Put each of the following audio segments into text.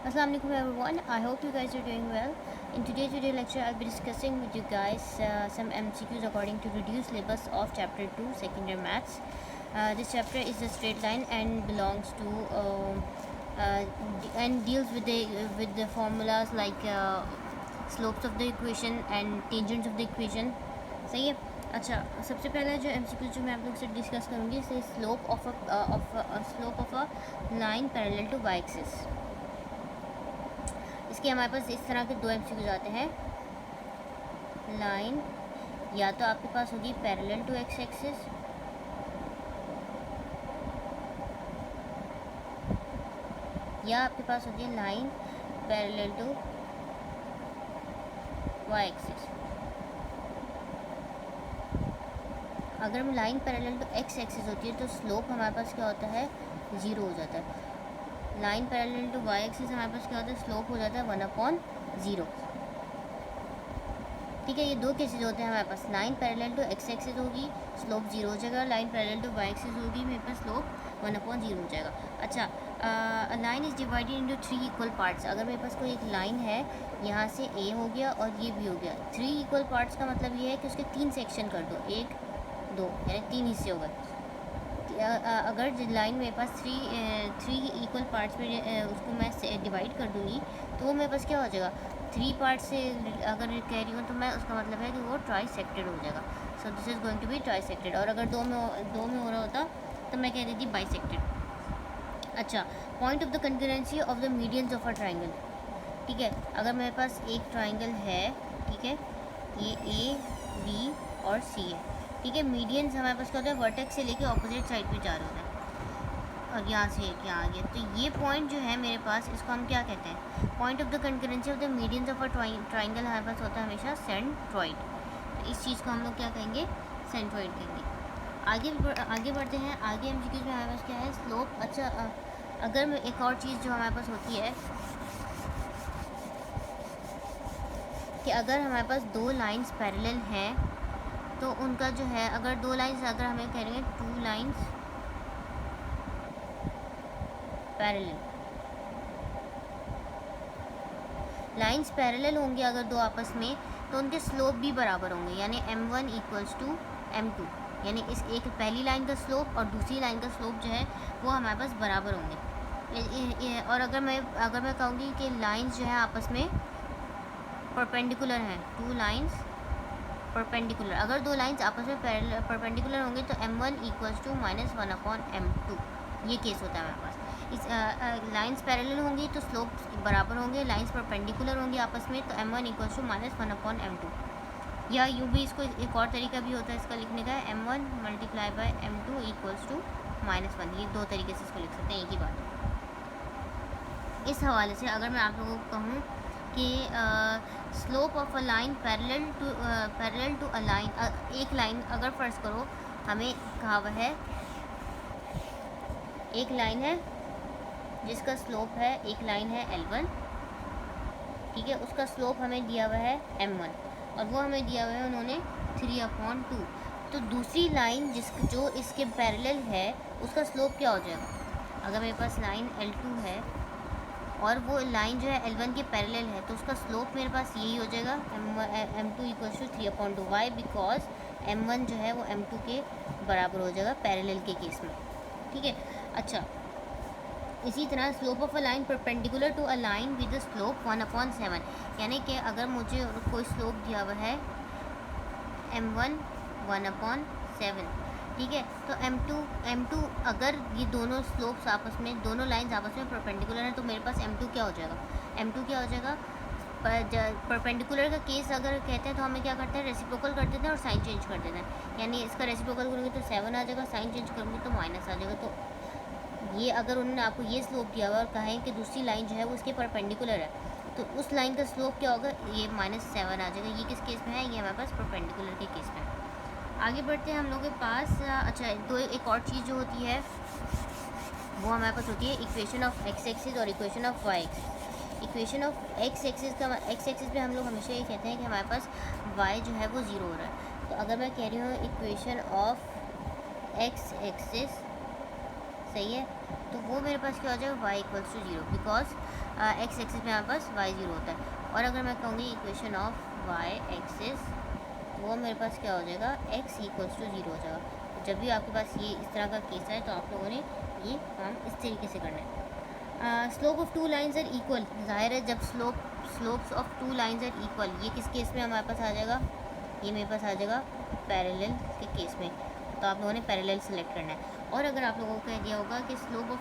Assalamualaikum everyone. I hope you guys are doing well. In today's video lecture, I'll be discussing with you guys some MCQs according to reduced syllabus of chapter 2 second year maths. This chapter is a straight line and belongs to and deals with the formulas like slopes of the equation and tangents of the equation. सही है. अच्छा, सबसे पहला जो MCQ जो मैं आप लोग से डिस्कस करूँगी इसे slope of a line parallel to Y axis. इसके हमारे पास इस तरह के दो MCQ आते हैं. लाइन या तो आपके पास होगी पैरेलल टू एक्स एक्सिस या आपके पास होगी line parallel to Y axis. अगर हम line parallel to x axis होती है तो स्लोप हमारे पास क्या होता है, ज़ीरो हो जाता है. Line parallel to Y axis हमारे पास क्या होता है, स्लोप हो जाता है 1/0. ठीक है, ये दो केसेस होते हैं हमारे पास. Line parallel to x axis होगी, स्लोप 0 हो जाएगा. Line parallel to Y axis होगी, मेरे पास स्लोप 1/0 हो जाएगा. अच्छा, line is divided into 3 equal parts. अगर मेरे पास कोई एक लाइन है, यहाँ से ए हो गया और ये भी हो गया. 3 इक्वल पार्ट्स का मतलब ये है कि उसके 3 सेक्शन कर दो, 1 2 यानी 3 हिस्से हो गए. अगर लाइन मेरे पास थ्री इक्वल पार्ट्स में उसको मैं डिवाइड कर दूँगी तो वो मेरे पास क्या हो जाएगा, 3 पार्ट से अगर कह रही हूँ तो मैं उसका मतलब है कि वो ट्राई सेक्टेड हो जाएगा. So this is going to be trisected. और अगर दो में हो रहा होता तो मैं कह देती बाई सेक्टेड. अच्छा, point of the concurrency of the medians of a triangle. ठीक है, अगर मेरे पास एक ट्राइंगल है, ठीक है, ये ए बी और सी है. ठीक है, मीडियंस हमारे पास क्या होता है, वर्टेक्स से लेके ऑपोजिट साइड पे जा रहे होते हैं और यहाँ से क्या आ गया. तो ये पॉइंट जो है मेरे पास, इसको हम क्या कहते हैं, point of the concurrency of the medians of a triangle हमारे पास होता है हमेशा सेंट्रॉइड. तो इस चीज़ को हम लोग क्या कहेंगे, सेंट्रॉइड कहेंगे. आगे बढ़ते हैं. आगे MCQ में हमारे पास क्या है, स्लोप. अच्छा, अगर एक और चीज़ जो हमारे पास होती है कि अगर हमारे पास दो लाइंस पैरेलल हैं तो उनका जो है, अगर दो लाइंस, अगर हमें कह रहे हैं 2 लाइंस पैरेलल, लाइंस पैरेलल होंगे अगर दो आपस में, तो उनके स्लोप भी बराबर होंगे. यानी m1 = m2. यानी इस एक पहली लाइन का स्लोप और दूसरी लाइन का स्लोप जो है वो हमारे पास बराबर होंगे. और अगर मैं कहूँगी कि लाइंस जो है आपस में परपेंडिकुलर हैं, 2 लाइंस परपेंडिकुलर, अगर दो लाइंस आपस में परपेंडिकुलर होंगे तो m1 = -1/m2. ये केस होता है हमारे पास. इस लाइंस पैरेलल होंगी तो स्लोप बराबर होंगे. लाइंस परपेंडिकुलर होंगी आपस में तो m1 = -1/m2. या यूँ भी इसको एक और तरीका भी होता है इसका लिखने का, m1 × m2 = -1. ये दो तरीके से इसको लिख सकते हैं, एक ही बात. इस हवाले से अगर मैं आप लोगों को कहूँ कि slope of a line parallel to a line, एक लाइन अगर फ़र्ज़ करो हमें कहा हुआ है, एक लाइन है जिसका स्लोप है, एक लाइन है L1. ठीक है, उसका स्लोप हमें दिया हुआ है m1 और वो हमें दिया हुआ है उन्होंने 3/2. तो दूसरी लाइन जो इसके पैरेलल है उसका स्लोप क्या हो जाएगा. अगर मेरे पास लाइन L2 है और वो लाइन जो है L1 के पैरेलल है तो उसका स्लोप मेरे पास यही हो जाएगा, m2 = 3/2. वाई, बिकॉज m1 जो है वो m2 के बराबर हो जाएगा पैरेलल के केस में. ठीक है. अच्छा, इसी तरह slope of a line perpendicular to a line with slope 1/7. यानी कि अगर मुझे कोई स्लोप दिया हुआ है m1 1/7. ठीक है, तो m2 अगर ये दोनों स्लोप्स आपस में, दोनों लाइंस आपस में परपेंडिकुलर हैं तो मेरे पास m2 क्या हो जाएगा, m2 क्या हो जाएगा, परपेंडिकुलर का केस अगर कहते हैं तो हमें क्या करते हैं, रेसिप्रोकल कर देते हैं और साइन चेंज कर देते हैं. यानी इसका रेसिप्रोकल करूँगी तो 7 आ जाएगा, साइन चेंज करूँगी तो माइनस आ जाएगा. तो ये अगर उन्होंने आपको ये स्लोप दिया हुआ और कहें कि दूसरी लाइन जो है वो इसके परपेंडिकुलर है तो उस लाइन का स्लोप क्या होगा, ये -7 आ जाएगा. ये किस केस में है, ये हमारे पास परपेंडिकुलर के केस में है. आगे बढ़ते हैं हम लोग के पास. अच्छा, एक और चीज़ जो होती है वो हमारे पास होती है इक्वेशन ऑफ एक्स एक्सिस और equation of Y axis. Equation of X axis पे हम लोग हमेशा ये कहते हैं कि हमारे पास वाई जो है वो 0 हो रहा है. तो अगर मैं कह रही हूँ इक्वेशन ऑफ एक्स एक्सिस सही है। तो वो मेरे पास क्या हो जाएगा, y equals to 0, because X axis में हमारे पास y 0 होता है। और अगर मैं कहूँगी इक्वेशन ऑफ y एक्सिस, वो मेरे पास क्या हो जाएगा, x इक्वल्स टू 0 हो जाएगा। तो जब भी आपके पास ये इस तरह का केस है तो आप लोगों ने ये काम इस तरीके से करना है। Slope of two lines are equal, जाहिर है जब slopes of two lines are equal, ये किस केस में हमारे पास आ जाएगा, ये मेरे पास आ जाएगा पैरेलल के केस में। तो आप लोगों ने पैरेलल सेलेक्ट करना है। और अगर आप लोगों को कह दिया होगा कि slope of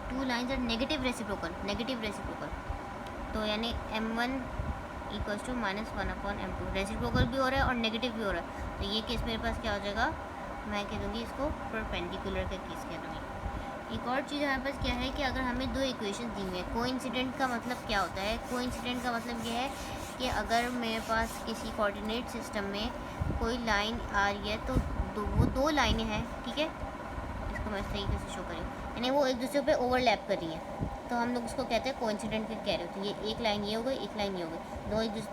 two lines are negative reciprocal, तो यानी m1 equals to -1/m2, reciprocal भी हो रहा है और नेगेटिव भी हो रहा है, तो ये केस मेरे पास क्या हो जाएगा, मैं कह दूँगी इसको परपेंडिकुलर का केस कह दूँगी। एक और चीज़ हमारे पास क्या है कि अगर हमें दो इक्वेशन दी हुई है, कोइंसिडेंट का मतलब क्या होता है, कोइंसिडेंट का मतलब ये है कि अगर मेरे पास किसी कोऑर्डिनेट सिस्टम में कोई लाइन आ रही है तो वो दो लाइनें हैं, ठीक है, इसको मैं इस तरीके से शो करूँ, यानी वो एक दूसरे पे ओवरलैप कर रही हैं, तो हम लोग उसको कहते हैं कोइंसिडेंट के कह रहे हो। तो ये एक लाइन ये हो गई, एक लाइन ये हो गई,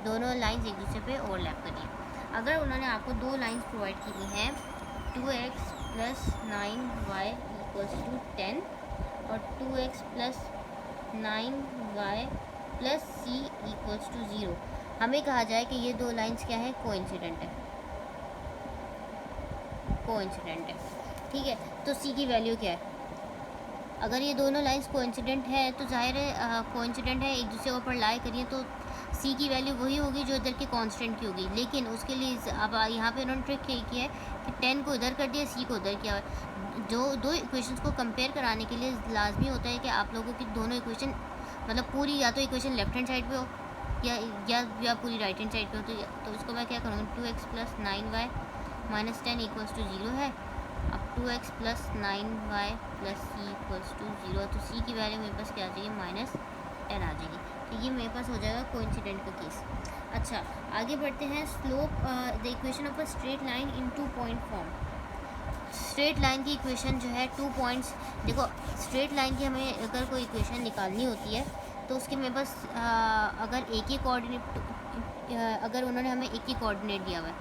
दोनों लाइन्स एक दूसरे पे ओवरलैप कर रही हैं। अगर उन्होंने आपको दो लाइन्स प्रोवाइड की हुई हैं, 2x + 9y = 10 और 2x + 9y + c = 0, हमें कहा जाए कि ये दो लाइन्स क्या है, कोइंसिडेंट है, ठीक है। तो c की वैल्यू क्या है, अगर ये दोनों लाइंस कोइंसिडेंट है तो जाहिर है कोइंसिडेंट है, एक दूसरे के ऊपर लाई करिए, तो c की वैल्यू वही होगी जो इधर के कांस्टेंट की होगी। लेकिन उसके लिए अब यहाँ पे उन्होंने ट्रिक यही की है कि 10 को इधर कर दिया, c को उधर किया है। जो दो इक्वेशंस को कंपेयर कराने के लिए लाजमी होता है कि आप लोगों की दोनों इक्वेशन, मतलब पूरी या तो इक्वेशन लेफ्ट हैंड साइड पे हो या पूरी राइट हैंड साइड पे हो। तो इसको मैं क्या करूँगी, 2x + 9y - 10 = 0 है। अब 2x + 9y + c = 0, तो c की वैल्यू मेरे पास क्या आ जाएगी, -10 आ जाएगी। तो ये मेरे पास हो जाएगा कोइंसिडेंट का केस। अच्छा, आगे बढ़ते हैं। Slope the equation of a straight line in 2 point form. Straight line की इक्वेशन जो है 2 पॉइंट्स, देखो स्ट्रेट लाइन की हमें अगर कोई इक्वेशन निकालनी होती है तो उसके मेरे पास अगर एक ही कोऑर्डिनेट, अगर उन्होंने हमें एक ही कोऑर्डिनेट दिया हुआ है,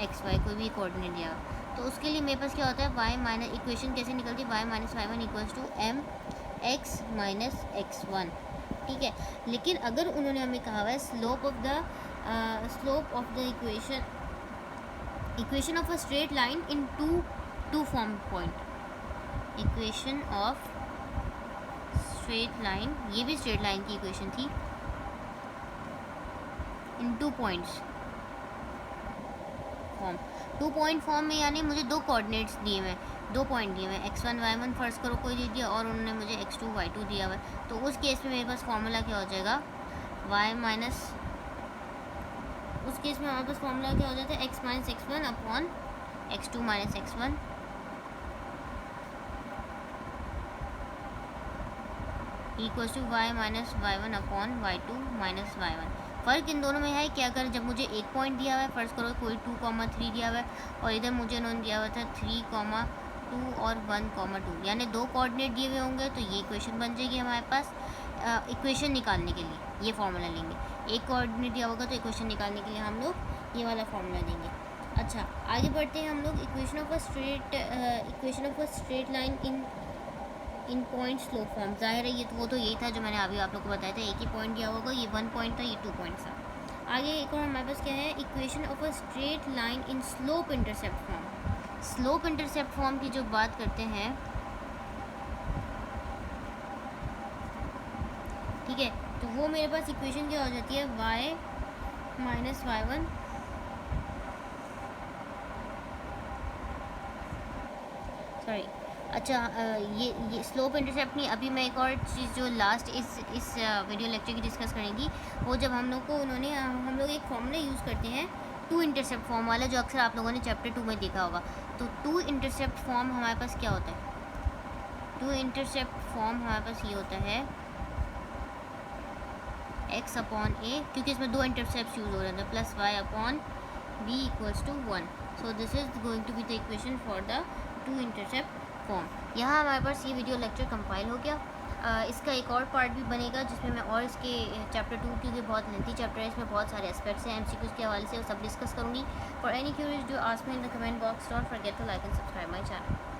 x y कोई भी कोऑर्डिनेट दिया हुआ है, तो उसके लिए मेरे पास क्या होता है, y - इक्वेशन कैसे निकलती है, y - y1 = mx - x1, ठीक है। लेकिन अगर उन्होंने हमें कहा हुआ है slope of the equation of a straight line in two form point, equation of straight line, ये भी स्ट्रेट लाइन की इक्वेशन थी, in 2 points form. 2 point form में यानी मुझे दो कोऑर्डिनेट्स दिए हुए हैं, 2 पॉइंट दिए हुए हैं, x1 y1 फर्स्ट करो कोई दे दिया और उन्होंने मुझे x2 y2 दिया हुआ है। तो उस केस में मेरे पास फार्मूला क्या हो जाएगा, उस केस में हमारे पास फार्मूला क्या हो जाता है, x - x1 upon x2 - x1 = y - y1 upon y2 - y1। फ़र्क इन दोनों में है कि अगर जब मुझे एक पॉइंट दिया हुआ है, फ़र्ज़ करो कोई 2,3 दिया हुआ है और इधर मुझे उन्होंने दिया हुआ था 3,2 और 1,2, यानी दो कोऑर्डिनेट दिए हुए होंगे, तो ये इक्वेशन बन जाएगी हमारे पास। इक्वेशन निकालने के लिए ये फार्मूला लेंगे, एक कोऑर्डिनेट दिया होगा तो इक्वेशन निकालने के लिए हम लोग ये वाला फार्मूला देंगे। अच्छा, आगे बढ़ते हैं हम लोग। Equation of a straight line in point slope form. जाहिर है ये तो वो तो यही था जो मैंने अभी आप लोग को बताया था, एक ही पॉइंट दिया होगा, ये 1 पॉइंट था, ये 2 पॉइंट था। आगे एक और हमारे पास क्या है, equation of a straight line in slope intercept form. Slope intercept form की जो बात करते हैं, ठीक है, तो वो मेरे पास इक्वेशन क्या हो जाती है, y - y1 सॉरी, अच्छा ये स्लोप इंटरसेप्ट नहीं, अभी मैं एक और चीज़ जो लास्ट इस वीडियो लेक्चर की डिस्कस करेंगी, वो जब हम लोग को उन्होंने हम लोग एक फॉर्मूला यूज़ करते हैं 2 इंटरसेप्ट फॉर्म वाला, जो अक्सर आप लोगों ने चैप्टर 2 में देखा होगा। तो 2 इंटरसेप्ट फॉर्म हमारे पास क्या होता है, 2 इंटरसेप्ट फॉर्म हमारे पास ये होता है x अपॉन a, क्योंकि इसमें 2 इंटरसेप्ट यूज़ हो रहे थे, plus y upon b = 1। So this is going to be the equation for the 2 intercept form. यहाँ हमारे पास ये वीडियो लेक्चर कंपाइल हो गया। इसका एक और पार्ट भी बनेगा जिसमें मैं और इसके चैप्टर 2, क्योंकि बहुत लेंथी चैप्टर है, इसमें बहुत सारे एस्पेक्ट्स हैं, MCQs के हवाले से सब डिस्कस करूँगी। For any queries do ask me in the comment box. Don't forget to like and subscribe my channel.